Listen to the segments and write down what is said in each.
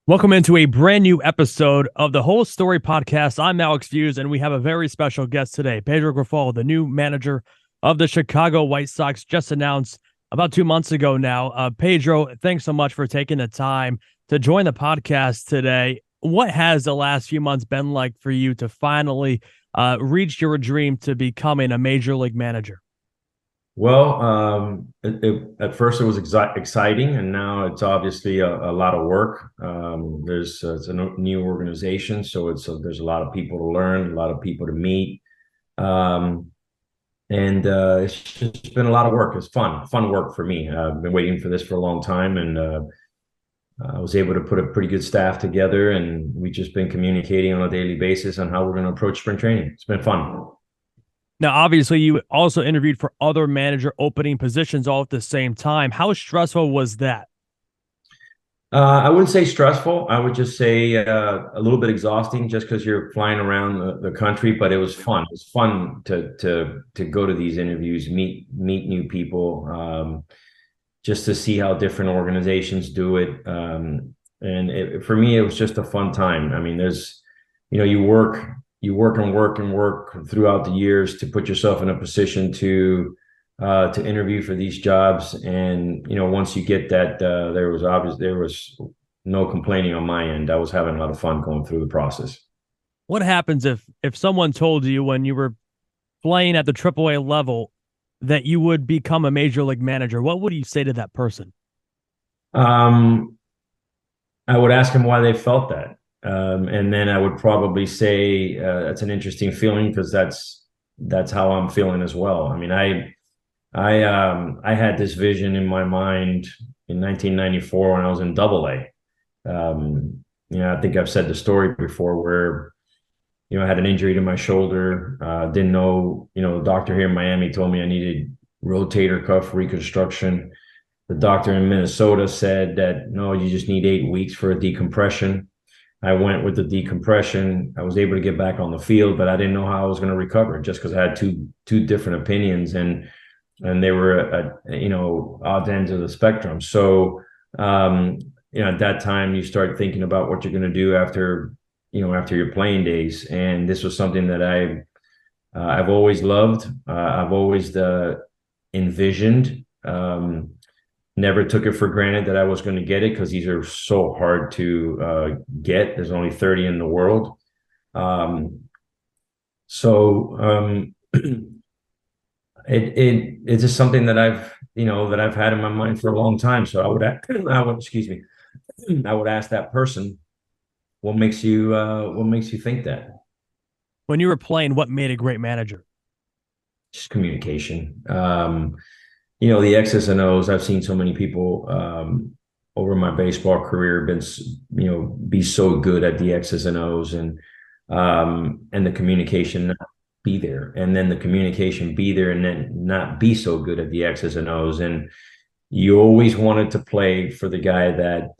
Welcome into a brand new episode of the Whole Story Podcast. I'm Alex Feuz, and we have a very special guest today, Pedro Grifol, the new manager of the Chicago White Sox, just announced about 2 months ago now. Pedro, thanks so much for taking the time to join the podcast today. What has the last few months been like for you to finally reach your dream to becoming a major league manager? Well, at first it was exciting, and now it's obviously a lot of work. It's a new organization, so there's a lot of people to learn, a lot of people to meet, um, and it's just been a lot of work. It's fun work for me. I've been waiting for this for a long time, and I was able to put a pretty good staff together, and we've just been communicating on a daily basis on how we're going to approach spring training. It's been fun. Now, obviously, you also interviewed for other manager opening positions all at the same time. How stressful was that? I wouldn't say stressful. I would just say a little bit exhausting, just because you're flying around the country. But it was fun. It was fun to go to these interviews, meet new people, just to see how different organizations do it. For me, it was just a fun time. I mean, you work and work and work throughout the years to put yourself in a position to interview for these jobs. And once you get that, there was no complaining on my end. I was having a lot of fun going through the process. What happens if someone told you when you were playing at the AAA level that you would become a major league manager? What would you say to that person? um I would ask them why they felt that, and then I would probably say that's an interesting feeling, because that's how I'm feeling as well. I mean, I had this vision in my mind in 1994 when I was in Double A. I think I've said the story before where I had an injury to my shoulder. Didn't know, the doctor here in Miami told me I needed rotator cuff reconstruction. The doctor in Minnesota said that no, you just need 8 weeks for a decompression. I went with the decompression. I was able to get back on the field, but I didn't know how I was going to recover, just because I had two different opinions, and they were at odd ends of the spectrum. So at that time you start thinking about what you're going to do after your playing days, and this was something that I've always loved. I've always envisioned. Never took it for granted that I was going to get it, because these are so hard to get. There's only 30 in the world. Um, so it's just something that I've had in my mind for a long time. So excuse me, I would ask that person, what makes you think that? When you were playing, what made a great manager? Just communication. The X's and O's. I've seen so many people over my baseball career be so good at the X's and O's, and the communication not be there, and then the communication be there, and then not be so good at the X's and O's. And you always wanted to play for the guy that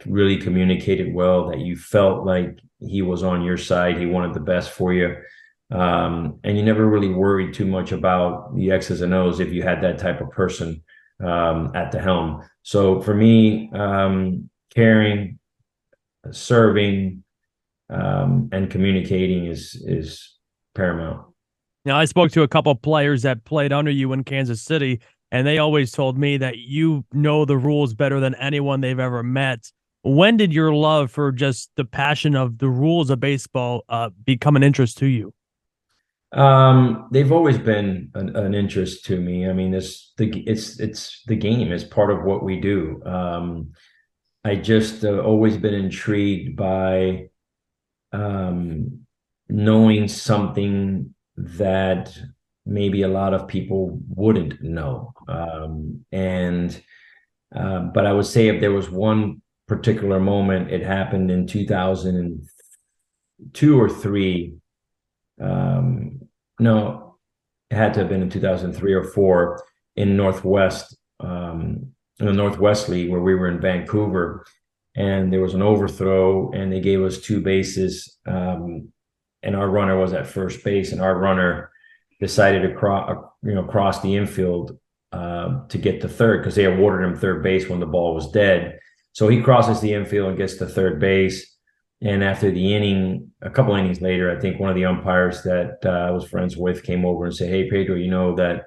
really communicated well, that you felt like he was on your side, he wanted the best for you. And you never really worried too much about the X's and O's if you had that type of person at the helm. So for me, caring, serving, and communicating is paramount. Now, I spoke to a couple of players that played under you in Kansas City, and they always told me that you know the rules better than anyone they've ever met. When did your love for just the passion of the rules of baseball become an interest to you? They've always been an interest to me. I mean, it's the game is part of what we do. I just always been intrigued by knowing something that maybe a lot of people wouldn't know. And But I would say if there was one particular moment, it happened in 2002 or three. No, it had to have been in 2003 or four in in the Northwest League, where we were in Vancouver, and there was an overthrow, and they gave us two bases, and our runner was at first base, and our runner decided to cross the infield to get to third, because they awarded him third base when the ball was dead. So he crosses the infield and gets to third base. And after the inning, a couple innings later, I think one of the umpires that I was friends with came over and said, "Hey, Pedro, you know that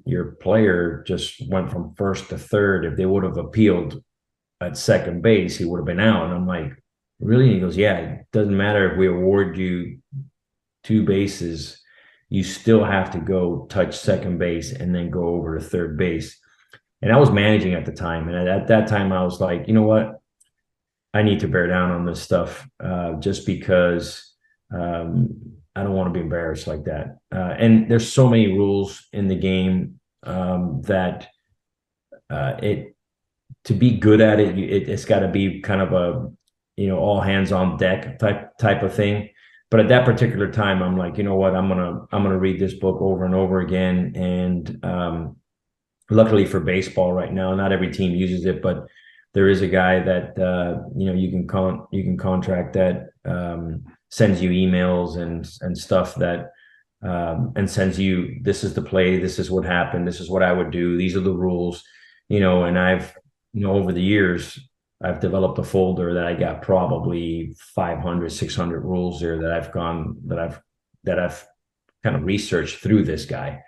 your player just went from first to third. If they would have appealed at second base, he would have been out." And I'm like, "Really?" And he goes, "Yeah, it doesn't matter if we award you two bases, you still have to go touch second base and then go over to third base." And I was managing at the time. And at that time, I was like, you know what? I need to bear down on this stuff just because I don't want to be embarrassed like that. And there's so many rules in the game that it to be good at it, it's got to be kind of a all hands on deck type of thing. But at that particular time, I'm like, you know what, I'm gonna read this book over and over again. And luckily for baseball right now, not every team uses it, but there is a guy that you can contract that sends you emails and stuff that and sends you, this is the play, this is what happened, this is what I would do, these are the rules, and I've over the years I've developed a folder that I got probably 500, 600 rules there that I've kind of researched through this guy.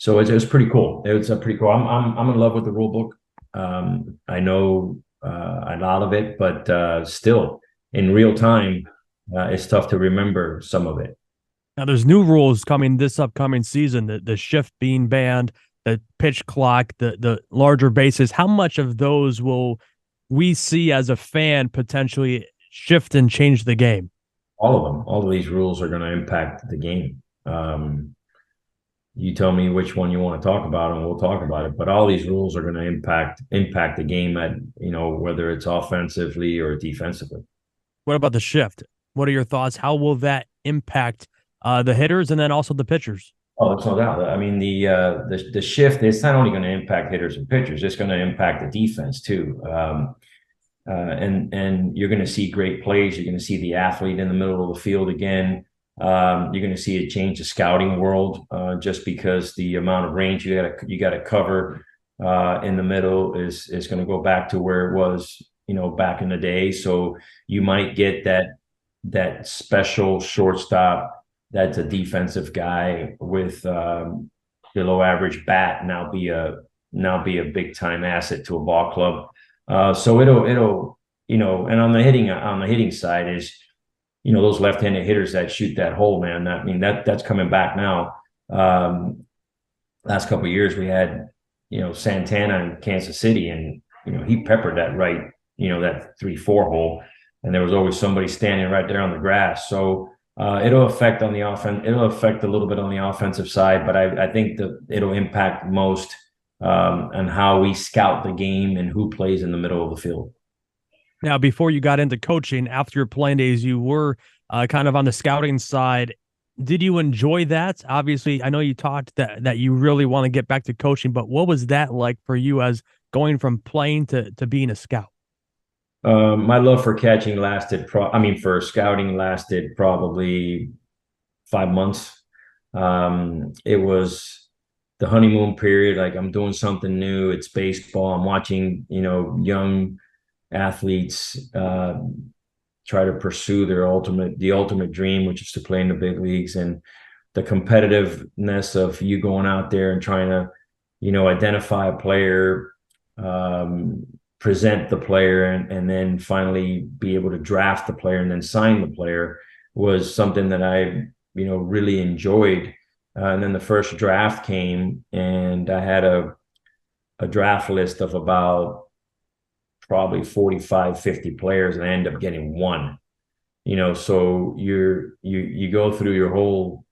So it was pretty cool. It was pretty cool. I'm in love with the rule book. I know a lot of it, but still in real time, it's tough to remember some of it. Now, there's new rules coming this upcoming season, the shift being banned, the pitch clock, the larger bases. How much of those will we see as a fan potentially shift and change the game? All of them. All of these rules are going to impact the game. You tell me which one you want to talk about, and we'll talk about it. But all these rules are going to impact the game at whether it's offensively or defensively. What about the shift? What are your thoughts? How will that impact the hitters and then also the pitchers? Oh, there's no doubt. I mean, the shift, it's not only going to impact hitters and pitchers, it's going to impact the defense too. And you're going to see great plays. You're going to see the athlete in the middle of the field again. You're going to see it change the scouting world just because the amount of range you got to cover in the middle is going to go back to where it was, back in the day. So you might get that special shortstop that's a defensive guy with below average bat now be a big time asset to a ball club. So it'll and on the hitting side is those left-handed hitters that shoot that hole, man. I mean that's coming back now. Last couple of years we had Santana in Kansas City, and he peppered that right, that 3-4 hole, and there was always somebody standing right there on the grass. So it'll affect on the offense. It'll affect a little bit on the offensive side, but I think that it'll impact most on how we scout the game and who plays in the middle of the field. Now, before you got into coaching, after your playing days, you were kind of on the scouting side. Did you enjoy that? Obviously, I know you talked that you really want to get back to coaching, but what was that like for you as going from playing to being a scout? My love for catching for scouting lasted probably 5 months. It was the honeymoon period. Like, I'm doing something new. It's baseball. I'm watching, young athletes try to pursue the ultimate dream, which is to play in the big leagues, and the competitiveness of you going out there and trying to, identify a player, present the player, and then finally be able to draft the player and then sign the player was something that I, really enjoyed. And then the first draft came, and I had a draft list of about probably 45, 50 players, and I end up getting one. So you go through your whole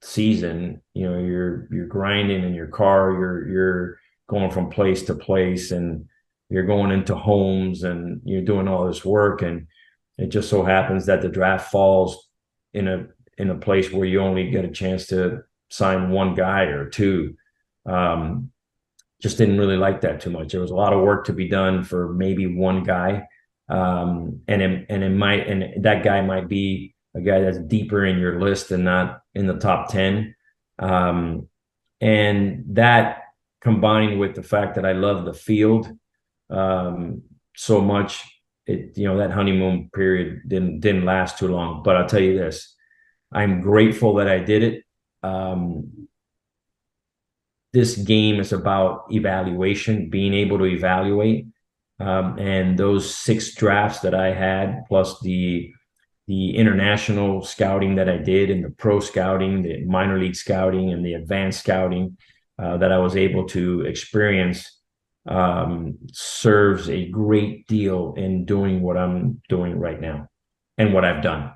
season, you're grinding in your car, you're going from place to place, and you're going into homes, and you're doing all this work, and it just so happens that the draft falls in a place where you only get a chance to sign one guy or two. Just didn't really like that too much. There was a lot of work to be done for maybe one guy, and that guy might be a guy that's deeper in your list and not in the top 10. And that, combined with the fact that I love the field, so much. That honeymoon period didn't last too long. But I'll tell you this, I'm grateful that I did it. This game is about evaluation, being able to evaluate. And those 6 drafts that I had, plus the international scouting that I did, and the pro scouting, the minor league scouting, and the advanced scouting that I was able to experience, serves a great deal in doing what I'm doing right now and what I've done.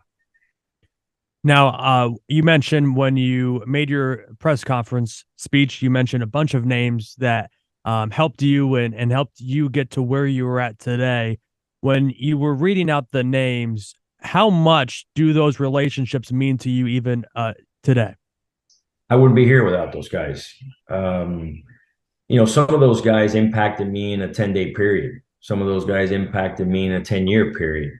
Now, you mentioned when you made your press conference speech, you mentioned a bunch of names that helped you and helped you get to where you were at today. When you were reading out the names, how much do those relationships mean to you even today? I wouldn't be here without those guys. Some of those guys impacted me in a 10-day period. Some of those guys impacted me in a 10-year period.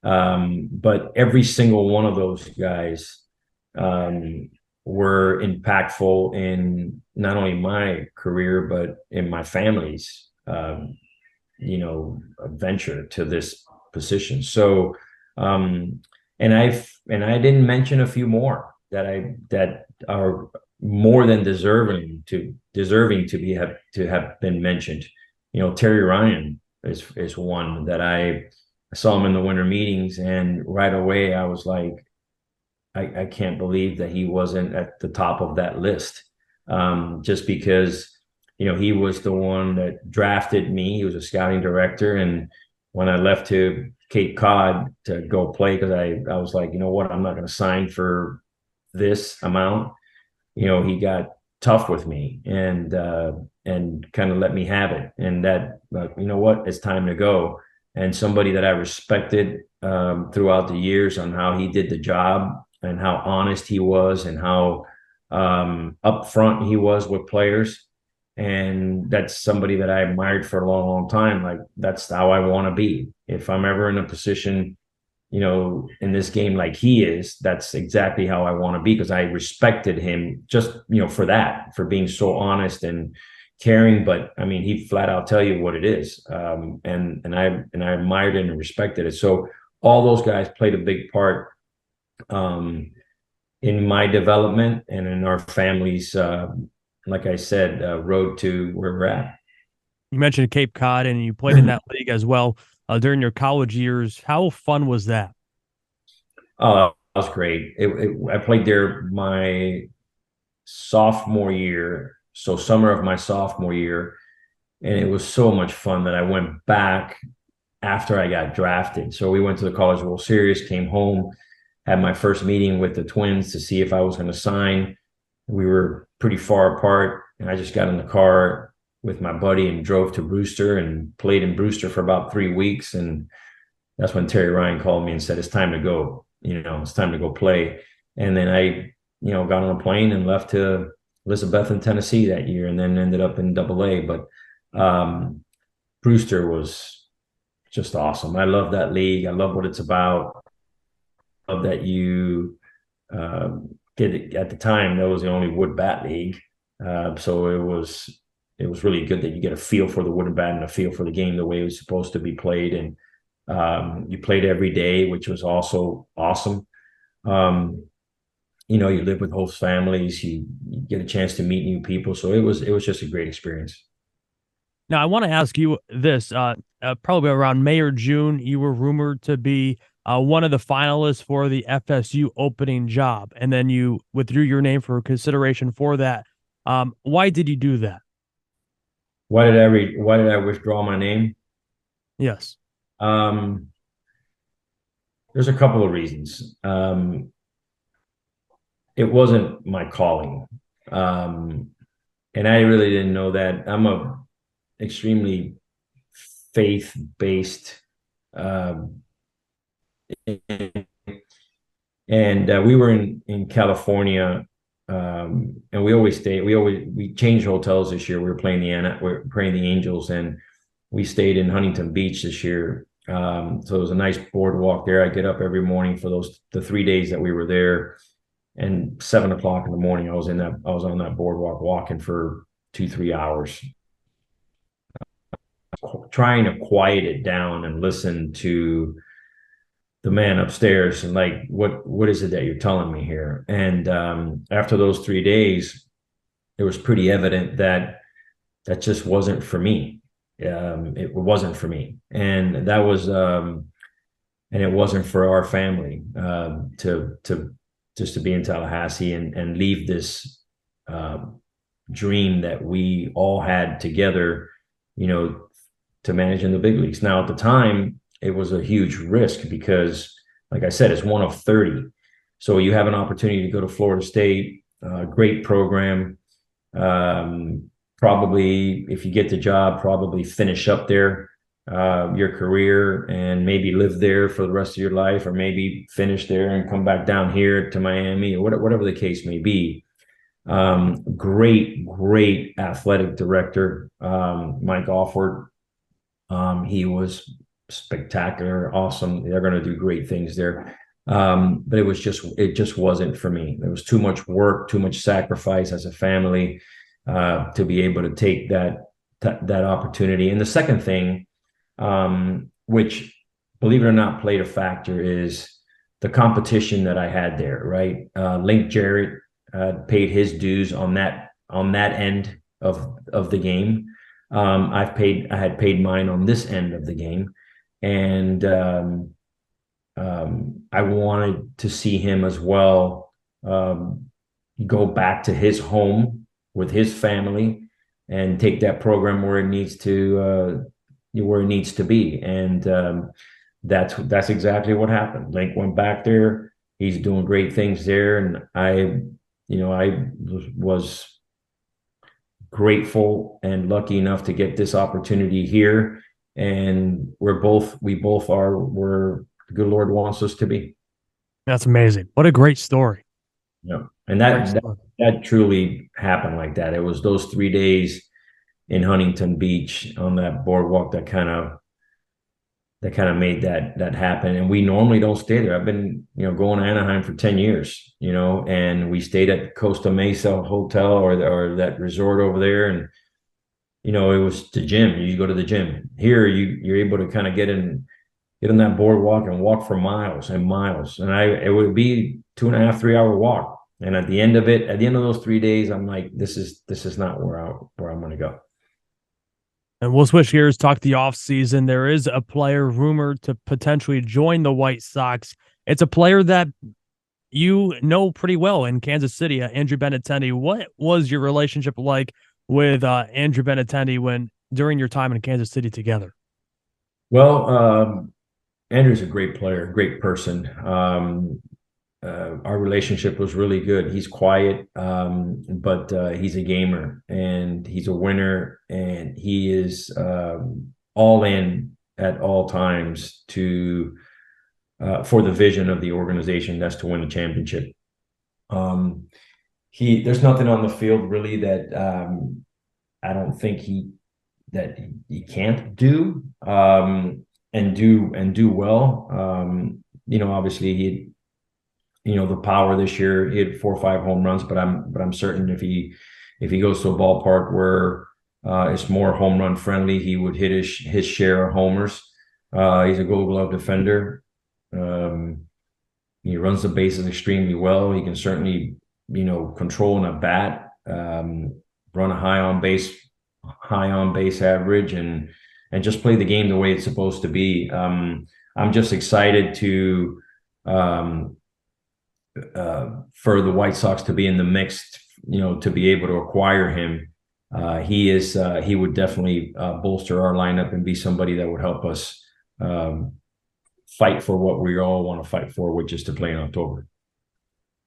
But every single one of those guys were impactful in not only my career, but in my family's, venture to this position. So, and I didn't mention a few more that are more than deserving to have been mentioned. Terry Ryan is one that I saw him in the winter meetings, and right away I was like, I can't believe that he wasn't at the top of that list. Just because, he was the one that drafted me. He was a scouting director. And when I left to Cape Cod to go play, because I was like, you know what, I'm not going to sign for this amount. He got tough with me and kind of let me have it. And that, you know what, it's time to go. And somebody that I respected throughout the years on how he did the job and how honest he was and how upfront he was with players. And that's somebody that I admired for a long, long time. Like, that's how I want to be. If I'm ever in a position, in this game like he is, that's exactly how I want to be, because I respected him just, for being so honest and caring. But I mean, he flat out tell you what it is. And I admired it and respected it. So all those guys played a big part in my development and in our family's, like I said, road to where we're at. You mentioned Cape Cod, and you played in that league as well during your college years. How fun was that? That was great. I played there my sophomore year, so summer of my sophomore year, and it was so much fun that I went back after I got drafted. So we went to the College World Series, came home, had my first meeting with the Twins to see if I was going to sign. We were pretty far apart, and I just got in the car with my buddy and drove to Brewster and played in Brewster for about 3 weeks. And that's when Terry Ryan called me and said, it's time to go. It's time to go play. And then I, got on a plane and left to Elizabethton, Tennessee that year, and then ended up in AA. But Brewster was just awesome. I love that league. I love what it's about. I love that you get it. At the time, that was the only wood bat league. So it was really good that you get a feel for the wooden bat and a feel for the game the way it was supposed to be played. And you played every day, which was also awesome. You live with host families, you get a chance to meet new people. So it was just a great experience. Now, I want to ask you this. Probably around May or June, you were rumored to be one of the finalists for the FSU opening job, and then you withdrew your name for consideration for that. Why did you do that? Why did I withdraw my name? Yes. There's a couple of reasons. It wasn't my calling. And I really didn't know that. I'm a extremely faith-based, and we were in California, and we changed hotels this year. We were playing the Angels, and we stayed in Huntington Beach this year. So it was a nice boardwalk there. I get up every morning for the 3 days that we were there, and 7 o'clock in the morning, I was on that boardwalk walking for 2-3 hours. trying to quiet it down and listen to the man upstairs and like, what is it that you're telling me here? And after those 3 days, it was pretty evident that that just wasn't for me. It wasn't for me, and that was and it wasn't for our family to just to be in Tallahassee and leave this dream that we all had together, to manage in the big leagues. Now, at the time, it was a huge risk because, like I said, it's one of 30. So you have an opportunity to go to Florida State, great program. Probably, if you get the job, probably finish up there your career and maybe live there for the rest of your life, or maybe finish there and come back down here to Miami, or whatever the case may be. Great athletic director, Mike Alford. He was spectacular, awesome. They're going to do great things there. But it just wasn't for me. There was too much work, too much sacrifice as a family to be able to take that opportunity. And the second thing, which, believe it or not, played a factor, is the competition that I had there. Right, Link Jarrett paid his dues on that end of the game. I had paid mine on this end of the game, and I wanted to see him as well go back to his home with his family and take that program where it needs to be. And that's exactly what happened. Link went back there. He's doing great things there, and I was grateful and lucky enough to get this opportunity here. And we both are where the good Lord wants us to be. That's amazing. What a great story. Yeah. And that truly happened like that. It was those 3 days in Huntington Beach on that boardwalk that kind of made that happen. And we normally don't stay there. I've been, going to Anaheim for 10 years, and we stayed at Costa Mesa Hotel or that resort over there. And, it was the gym. You go to the gym. Here, you're able to kind of get on that boardwalk and walk for miles and miles. And it would be 2.5, 3 hour walk. And at the end of those 3 days, I'm like, this is not where I'm going to go. And we'll switch gears, talk the offseason. There is a player rumored to potentially join the White Sox. It's a player that you know pretty well in Kansas City, Andrew Benintendi. What was your relationship like with Andrew Benintendi during your time in Kansas City together? Well, Andrew's a great player, great person. Our relationship was really good. He's quiet, but he's a gamer, and he's a winner, and he is all in at all times for the vision of the organization. That's to win the championship. There's nothing on the field really that I don't think he can't do and do well. Obviously the power this year. He had 4 or 5 home runs, but I'm certain if he goes to a ballpark where it's more home run friendly, he would hit his share of homers. He's a Gold Glove defender. He runs the bases extremely well. He can certainly control an at bat, run a high on base average, and just play the game the way it's supposed to be. I'm just excited to. For the White Sox to be in the mix, to be able to acquire him. He would definitely bolster our lineup and be somebody that would help us fight for what we all want to fight for, which is to play in October.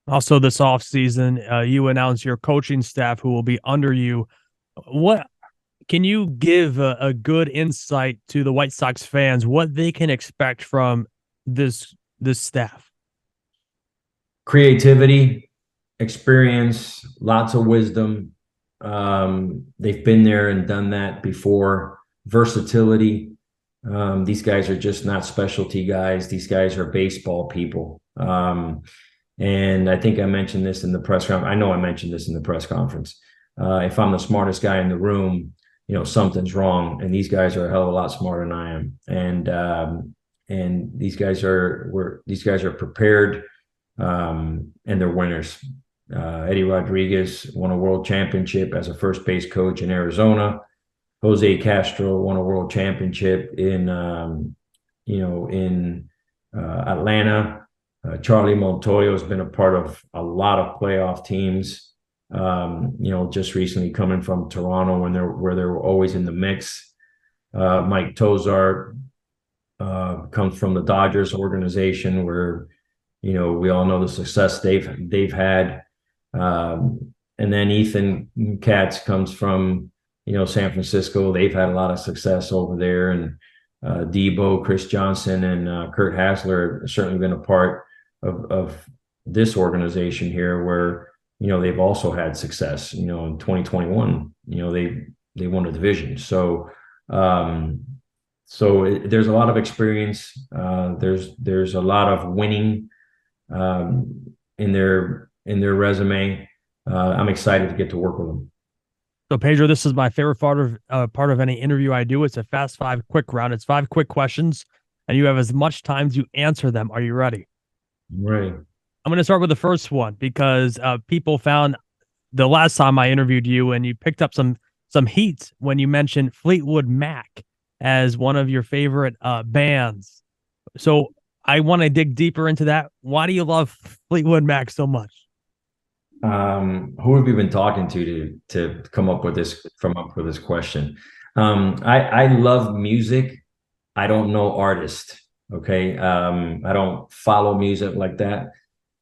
Also, this offseason, you announced your coaching staff who will be under you. What can you give a good insight to the White Sox fans, what they can expect from this staff? Creativity, experience, lots of wisdom. They've been there and done that before. Versatility. These guys are just not specialty guys. These guys are baseball people. And I think I mentioned this in the press conference. I know I mentioned this in the press conference. If I'm the smartest guy in the room, something's wrong. And these guys are a hell of a lot smarter than I am. And these guys are prepared, and they're winners. Eddie Rodriguez won a world championship as a first base coach in Arizona. Jose Castro won a world championship in Atlanta. Charlie Montoyo has been a part of a lot of playoff teams. Just recently coming from Toronto where they were always in the mix. Mike Tozar comes from the Dodgers organization where, we all know the success they've had. And then Ethan Katz comes from, San Francisco. They've had a lot of success over there. And Debo, Chris Johnson, and Kurt Hassler have certainly been a part of this organization here where, they've also had success. In 2021, they won a division. So there's a lot of experience. There's a lot of winning in their resume. I'm excited to get to work with them. So Pedro, this is my favorite part of any interview I do. It's a fast 5 quick round. It's 5 quick questions, and you have as much time to answer them. Are you ready? I'm ready. I'm going to start with the first one because people found the last time I interviewed you, and you picked up some heat when you mentioned Fleetwood Mac as one of your favorite bands. So I want to dig deeper into that. Why do you love Fleetwood Mac so much? Who have you been talking to come up with this question? I love music. I don't know artists. Okay. I don't follow music like that.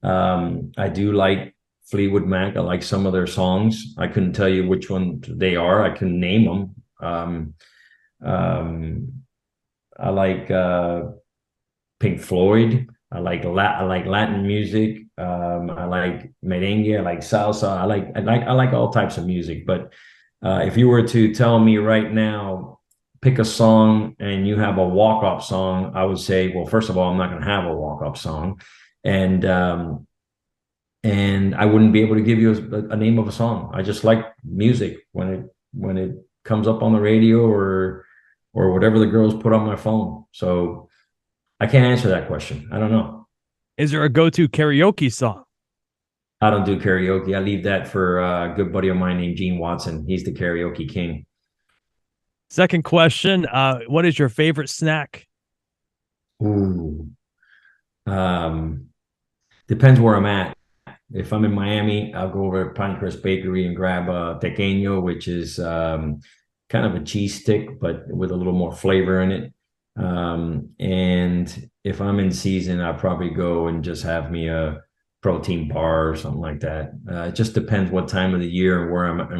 I do like Fleetwood Mac. I like some of their songs. I couldn't tell you which one they are. I can name them. I like Pink Floyd. I like Latin music. I like merengue. I like salsa. I like all types of music. But if you were to tell me right now, pick a song and you have a walk-up song, I would say, well, first of all, I'm not going to have a walk-up song, and I wouldn't be able to give you a name of a song. I just like music when it comes up on the radio or whatever the girls put on my phone. So I can't answer that question. I don't know. Is there a go-to karaoke song? I don't do karaoke. I leave that for a good buddy of mine named Gene Watson. He's the karaoke king. Second question. What is your favorite snack? Ooh. Depends where I'm at. If I'm in Miami, I'll go over to Pinecrest Bakery and grab a tequeño, which is kind of a cheese stick, but with a little more flavor in it. And if I'm in season, I'll probably go and just have me a protein bar or something like that. It just depends what time of the year and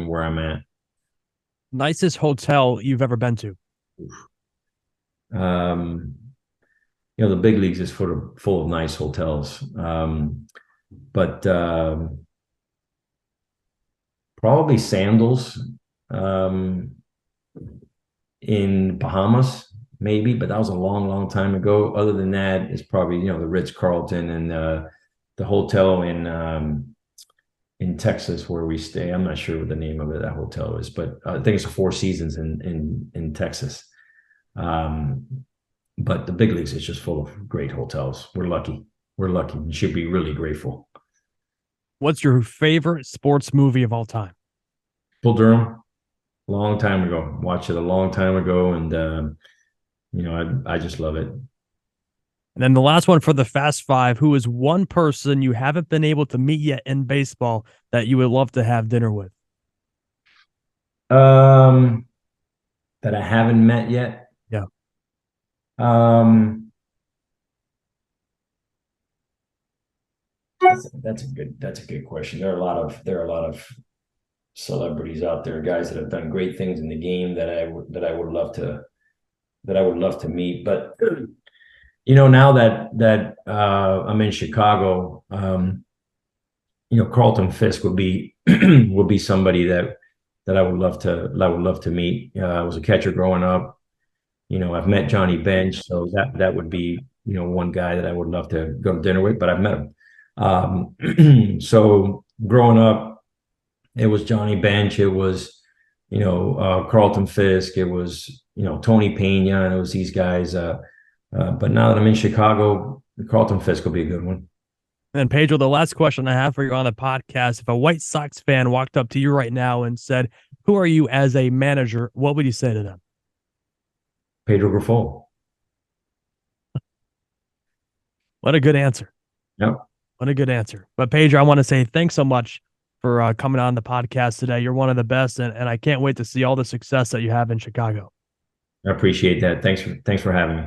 where I'm at. Nicest hotel you've ever been to? The big leagues is full of nice hotels. But probably Sandals in Bahamas, maybe, but that was a long, long time ago. Other than that, it's probably, the Ritz-Carlton and the hotel in Texas where we stay. I'm not sure what the name of that hotel is, but I think it's a Four Seasons in Texas. But the big leagues is just full of great hotels. We're lucky. We should be really grateful. What's your favorite sports movie of all time? Bull Durham, long time ago. Watched it a long time ago, and I just love it. And then the last one for the Fast Five: who is one person you haven't been able to meet yet in baseball that you would love to have dinner with? That I haven't met yet. Yeah. That's a good question. There are a lot of celebrities out there, guys that have done great things in the game that I would love to meet. But now that I'm in Chicago, Carlton Fisk would be somebody that I would love to meet. I was a catcher growing up. I've met Johnny Bench, so that would be one guy that I would love to go to dinner with. But I've met him. So growing up, it was Johnny Bench. It was Carlton Fisk. It was, Tony Pena, and it was these guys. But now that I'm in Chicago, Carlton Fisk will be a good one. And Pedro, the last question I have for you on the podcast: if a White Sox fan walked up to you right now and said, "Who are you as a manager?" what would you say to them? Pedro Grifol. What a good answer. Yep. What a good answer. But Pedro, I want to say thanks so much for coming on the podcast today. You're one of the best, and I can't wait to see all the success that you have in Chicago. I appreciate that. Thanks for having me.